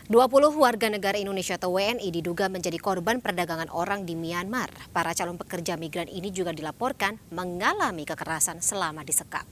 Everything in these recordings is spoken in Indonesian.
20 warga negara Indonesia atau WNI diduga menjadi korban perdagangan orang di Myanmar. Para calon pekerja migran ini juga dilaporkan mengalami kekerasan selama disekap.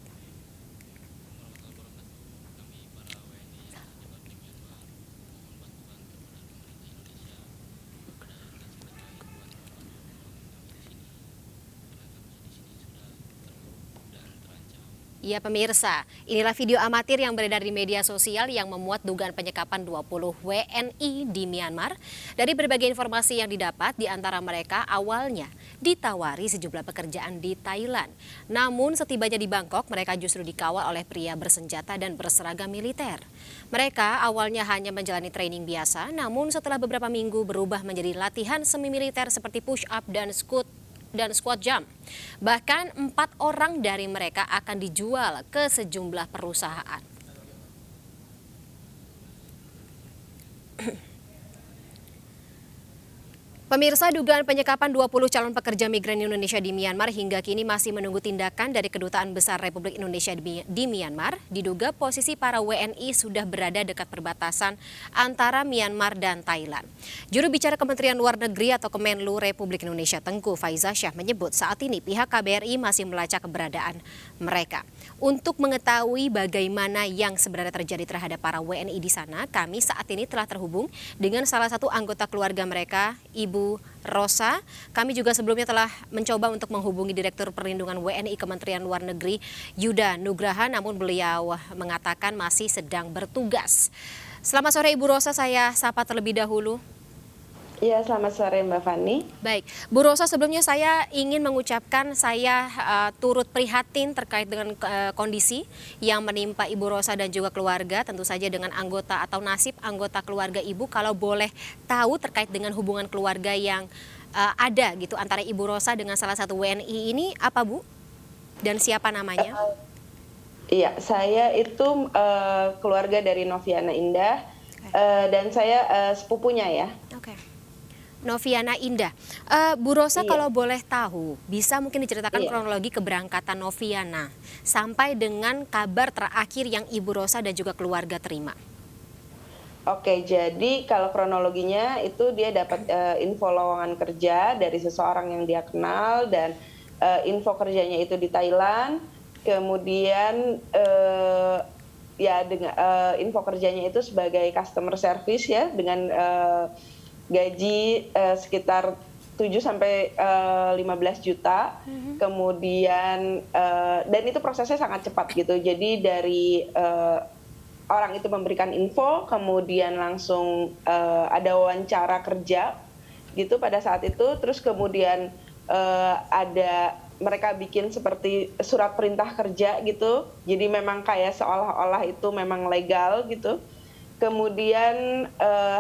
Ya pemirsa, inilah video amatir yang beredar di media sosial yang memuat dugaan penyekapan 20 WNI di Myanmar. Dari berbagai informasi yang didapat, di antara mereka awalnya ditawari sejumlah pekerjaan di Thailand. Namun setibanya di Bangkok, mereka justru dikawal oleh pria bersenjata dan berseragam militer. Mereka awalnya hanya menjalani training biasa, namun setelah beberapa minggu berubah menjadi latihan semi militer seperti push up dan squat jump. Bahkan 4 orang dari mereka akan dijual ke sejumlah perusahaan. Pemirsa, dugaan penyekapan 20 calon pekerja migran Indonesia di Myanmar hingga kini masih menunggu tindakan dari Kedutaan Besar Republik Indonesia di Myanmar. Diduga posisi para WNI sudah berada dekat perbatasan antara Myanmar dan Thailand. Juru bicara Kementerian Luar Negeri atau Kemenlu Republik Indonesia Tengku Faizasyah menyebut saat ini pihak KBRI masih melacak keberadaan mereka. Untuk mengetahui bagaimana yang sebenarnya terjadi terhadap para WNI di sana, kami saat ini telah terhubung dengan salah satu anggota keluarga mereka, Ibu Rosa. Kami juga sebelumnya telah mencoba untuk menghubungi Direktur Perlindungan WNI Kementerian Luar Negeri Yuda Nugraha, namun beliau mengatakan masih sedang bertugas. Selamat sore Ibu Rosa, saya sapa terlebih dahulu. Ya, selamat sore Mbak Fani. Baik, Bu Rosa, sebelumnya saya ingin mengucapkan saya turut prihatin terkait dengan kondisi yang menimpa Ibu Rosa dan juga keluarga, tentu saja dengan anggota atau nasib anggota keluarga Ibu. Kalau boleh tahu terkait dengan hubungan keluarga yang ada gitu antara Ibu Rosa dengan salah satu WNI ini apa Bu? Dan siapa namanya? Iya, saya itu keluarga dari Noviana Indah, dan saya sepupunya ya. Oke. Noviana Indah. Bu Rosa, Iya. kalau boleh tahu, bisa mungkin diceritakan Iya. kronologi keberangkatan Noviana sampai dengan kabar terakhir yang Ibu Rosa dan juga keluarga terima. Oke, jadi kalau kronologinya itu dia dapat info lowongan kerja dari seseorang yang dia kenal, dan info kerjanya itu di Thailand. Kemudian ya dengan info kerjanya itu sebagai customer service ya, dengan gaji sekitar 7 sampai 15 juta. Kemudian dan itu prosesnya sangat cepat gitu. Jadi dari orang itu memberikan info, kemudian langsung ada wawancara kerja gitu pada saat itu. Terus kemudian ada mereka bikin seperti surat perintah kerja gitu. Jadi memang kayak seolah-olah itu memang legal gitu. Kemudian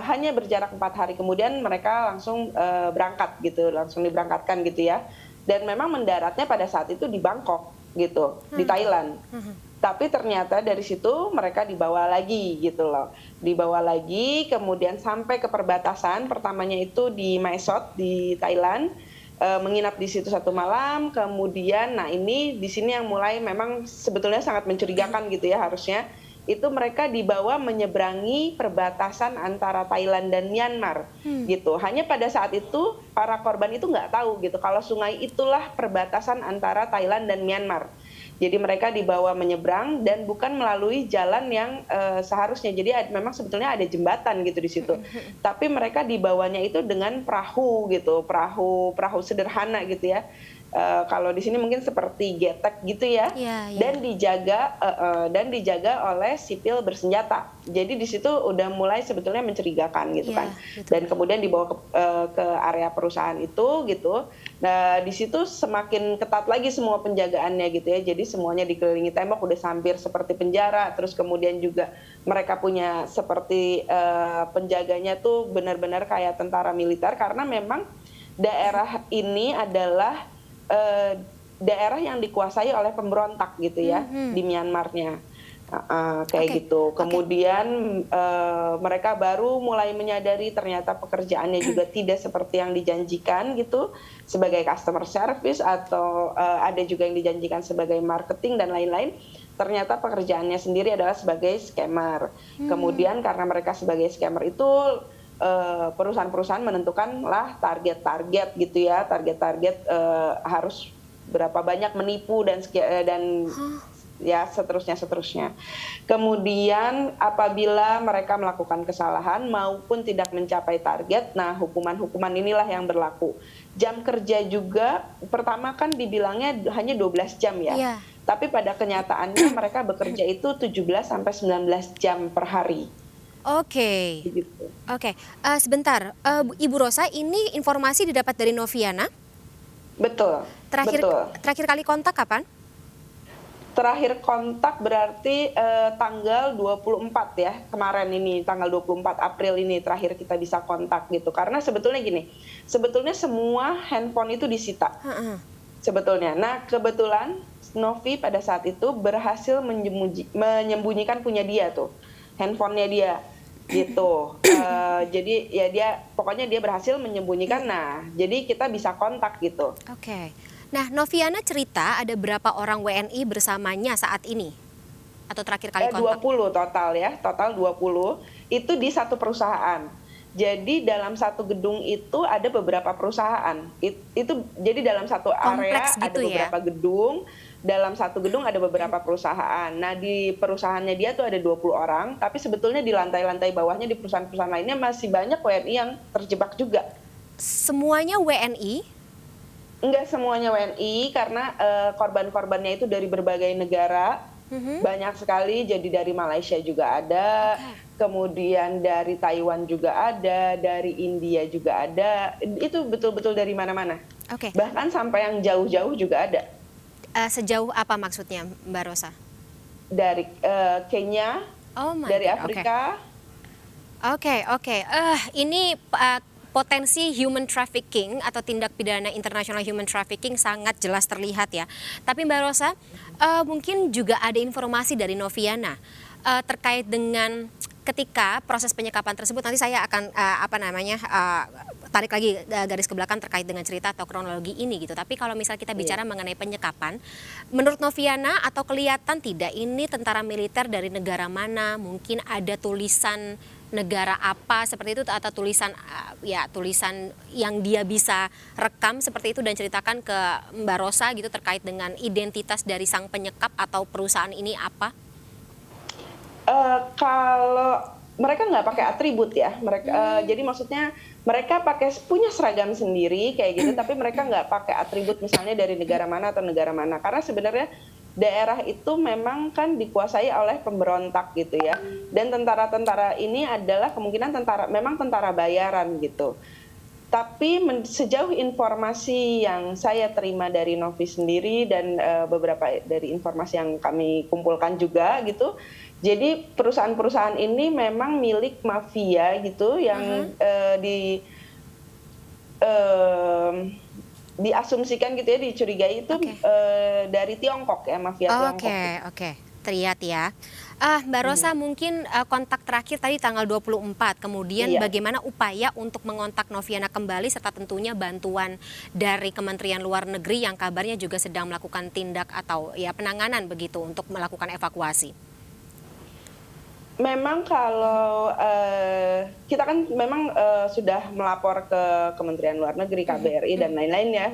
hanya berjarak 4 hari kemudian mereka langsung berangkat gitu, langsung diberangkatkan gitu ya. Dan memang mendaratnya pada saat itu di Bangkok gitu, di Thailand. Tapi ternyata dari situ mereka dibawa lagi gitu loh. Dibawa lagi kemudian sampai ke perbatasan, pertamanya itu di Mae Sot di Thailand, menginap di situ 1 malam. Kemudian nah ini di sini yang mulai memang sebetulnya sangat mencurigakan gitu ya harusnya. Itu mereka dibawa menyeberangi perbatasan antara Thailand dan Myanmar gitu. Hanya pada saat itu para korban itu nggak tahu gitu kalau sungai itulah perbatasan antara Thailand dan Myanmar. Jadi mereka dibawa menyeberang dan bukan melalui jalan yang seharusnya. Jadi memang sebetulnya ada jembatan gitu di situ. Tapi mereka dibawanya itu dengan perahu gitu, perahu sederhana gitu ya. Kalau di sini mungkin seperti getek gitu ya, dan dijaga oleh sipil bersenjata. Jadi di situ udah mulai sebetulnya mencurigakan gitu kan. Dan kemudian dibawa ke area perusahaan itu gitu. Nah di situ semakin ketat lagi semua penjagaannya gitu ya. Jadi semuanya dikelilingi tembok, udah hampir seperti penjara. Terus kemudian juga mereka punya seperti penjaganya tuh benar-benar kayak tentara militer, karena memang daerah ini adalah daerah yang dikuasai oleh pemberontak gitu ya di Myanmarnya. Kayak Oke, gitu. oke. Kemudian mereka baru mulai menyadari ternyata pekerjaannya juga tidak seperti yang dijanjikan gitu, sebagai customer service atau ada juga yang dijanjikan sebagai marketing dan lain-lain. Ternyata pekerjaannya sendiri adalah sebagai scammer. Hmm, Kemudian karena mereka sebagai scammer itu perusahaan-perusahaan menentukanlah target-target gitu ya, target-target harus berapa banyak menipu dan hah, ya seterusnya. Kemudian apabila mereka melakukan kesalahan maupun tidak mencapai target, nah hukuman-hukuman inilah yang berlaku. Jam kerja juga pertama kan dibilangnya hanya 12 jam ya. iya. Tapi pada kenyataannya mereka bekerja itu 17 sampai 19 jam per hari. Oke, Begitu. oke. Sebentar, Ibu Rosa, ini informasi didapat dari Noviana. Betul, Terakhir betul. terakhir kali kontak kapan? Terakhir kontak berarti tanggal 24 ya, kemarin ini tanggal 24 April ini terakhir kita bisa kontak gitu. Karena sebetulnya gini, sebetulnya semua handphone itu disita Heeh. sebetulnya. Nah, kebetulan Novi pada saat itu berhasil menyembunyikan punya dia tuh, handphonenya dia gitu. Jadi ya pokoknya dia berhasil menyembunyikan. Nah, jadi kita bisa kontak gitu. Oke. Nah, Noviana cerita ada berapa orang WNI bersamanya saat ini? Atau terakhir kali kontak? 20 total ya, total 20 itu di satu perusahaan. Jadi dalam satu gedung itu ada beberapa perusahaan. Itu jadi dalam satu area Kompleks ada gitu ya? beberapa gedung, dalam satu gedung ada beberapa perusahaan. Nah, di perusahaannya dia tuh ada 20 orang, tapi sebetulnya di lantai-lantai bawahnya di perusahaan-perusahaan lainnya masih banyak WNI yang terjebak juga. Semuanya WNI? Enggak semuanya WNI karena korban-korbannya itu dari berbagai negara, Mhm. banyak sekali. Jadi dari Malaysia juga ada, Oke. kemudian dari Taiwan juga ada, dari India juga ada. Itu betul-betul dari mana-mana. Oke. Bahkan sampai yang jauh-jauh juga ada. Sejauh apa maksudnya, Mbak Rosa? Dari Kenya, Oh my dari God, oke. Afrika. Oke, oke. Ini potensi human trafficking atau tindak pidana internasional human trafficking sangat jelas terlihat ya. Tapi Mbak Rosa, mungkin juga ada informasi dari Noviana terkait dengan ketika proses penyekapan tersebut. Nanti saya akan tarik lagi garis ke belakang terkait dengan cerita atau kronologi ini gitu. Tapi kalau misal kita Iya. bicara mengenai penyekapan, menurut Noviana atau kelihatan tidak ini tentara militer dari negara mana? Mungkin ada tulisan negara apa seperti itu atau tulisan tulisan yang dia bisa rekam seperti itu dan ceritakan ke Mbak Rosa gitu terkait dengan identitas dari sang penyekap atau perusahaan ini apa? Kalau mereka nggak pakai atribut ya, jadi maksudnya mereka punya seragam sendiri kayak gitu, tapi mereka nggak pakai atribut misalnya dari negara mana atau negara mana. Karena sebenarnya daerah itu memang kan dikuasai oleh pemberontak gitu ya, dan tentara-tentara ini adalah kemungkinan memang tentara bayaran gitu. Tapi sejauh informasi yang saya terima dari Novi sendiri dan beberapa dari informasi yang kami kumpulkan juga gitu, jadi perusahaan-perusahaan ini memang milik mafia gitu yang diasumsikan gitu ya, dicurigai itu Oke. dari Tiongkok ya, mafia Tiongkok. Oke, oke. Terlihat ya. Mbak Hmm, Rosa mungkin kontak terakhir tadi tanggal 24. Kemudian iya. bagaimana upaya untuk mengontak Noviana kembali serta tentunya bantuan dari Kementerian Luar Negeri yang kabarnya juga sedang melakukan tindak atau ya penanganan begitu untuk melakukan evakuasi. Memang kalau kita kan memang sudah melapor ke Kementerian Luar Negeri, KBRI dan lain-lain ya,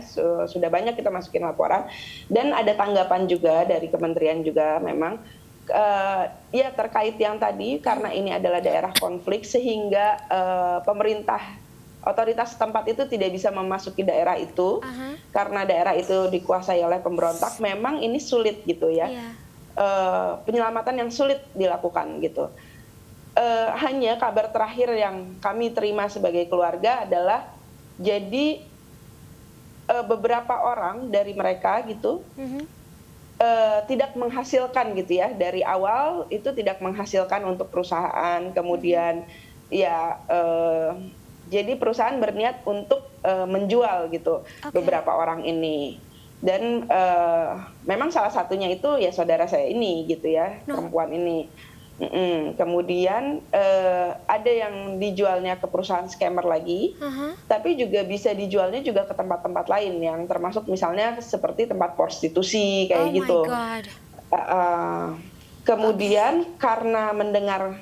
sudah banyak kita masukin laporan dan ada tanggapan juga dari kementerian juga memang ya terkait yang tadi karena ini adalah daerah konflik sehingga pemerintah otoritas setempat itu tidak bisa memasuki daerah itu Aha, karena daerah itu dikuasai oleh pemberontak. Memang ini sulit gitu ya. iya. Penyelamatan yang sulit dilakukan gitu. Hanya kabar terakhir yang kami terima sebagai keluarga adalah jadi beberapa orang dari mereka gitu Mhm. tidak menghasilkan gitu ya, dari awal itu tidak menghasilkan untuk perusahaan, kemudian ya jadi perusahaan berniat untuk menjual gitu Oke. beberapa orang ini. dan memang salah satunya itu ya saudara saya ini gitu ya, perempuan ini. Kemudian ada yang dijualnya ke perusahaan scammer lagi, tapi juga bisa dijualnya juga ke tempat-tempat lain yang termasuk misalnya seperti tempat prostitusi kayak Oh gitu. my God. Kemudian karena mendengar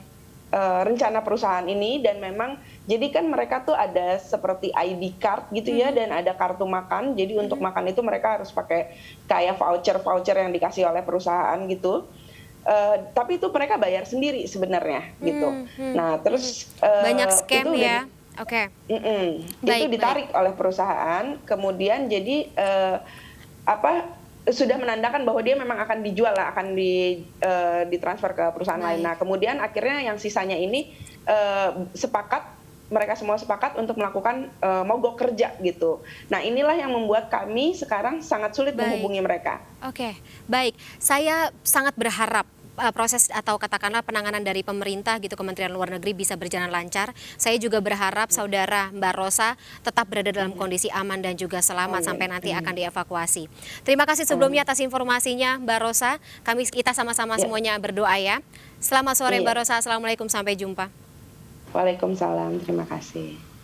rencana perusahaan ini dan memang jadi kan mereka tuh ada seperti ID card gitu ya, dan ada kartu makan. Jadi untuk makan itu mereka harus pakai kayak voucher yang dikasih oleh perusahaan gitu. Tapi itu mereka bayar sendiri sebenarnya gitu. Nah terus Banyak scam itu ya. Oke. itu ditarik oleh perusahaan, kemudian jadi sudah menandakan bahwa dia memang akan dijual lah, akan ditransfer ke perusahaan lain. Nah kemudian akhirnya yang sisanya ini mereka semua sepakat untuk melakukan mogok kerja gitu. Nah inilah yang membuat kami sekarang sangat sulit menghubungi mereka. Oke, baik. Saya sangat berharap proses atau katakanlah penanganan dari pemerintah gitu, Kementerian Luar Negeri bisa berjalan lancar. Saya juga berharap saudara Mbak Rosa tetap berada dalam kondisi aman dan juga selamat sampai nanti akan dievakuasi. Terima kasih sebelumnya atas informasinya Mbak Rosa. Kita sama-sama semuanya berdoa ya. Selamat sore Mbak Rosa. Assalamualaikum, sampai jumpa. Waalaikumsalam, terima kasih.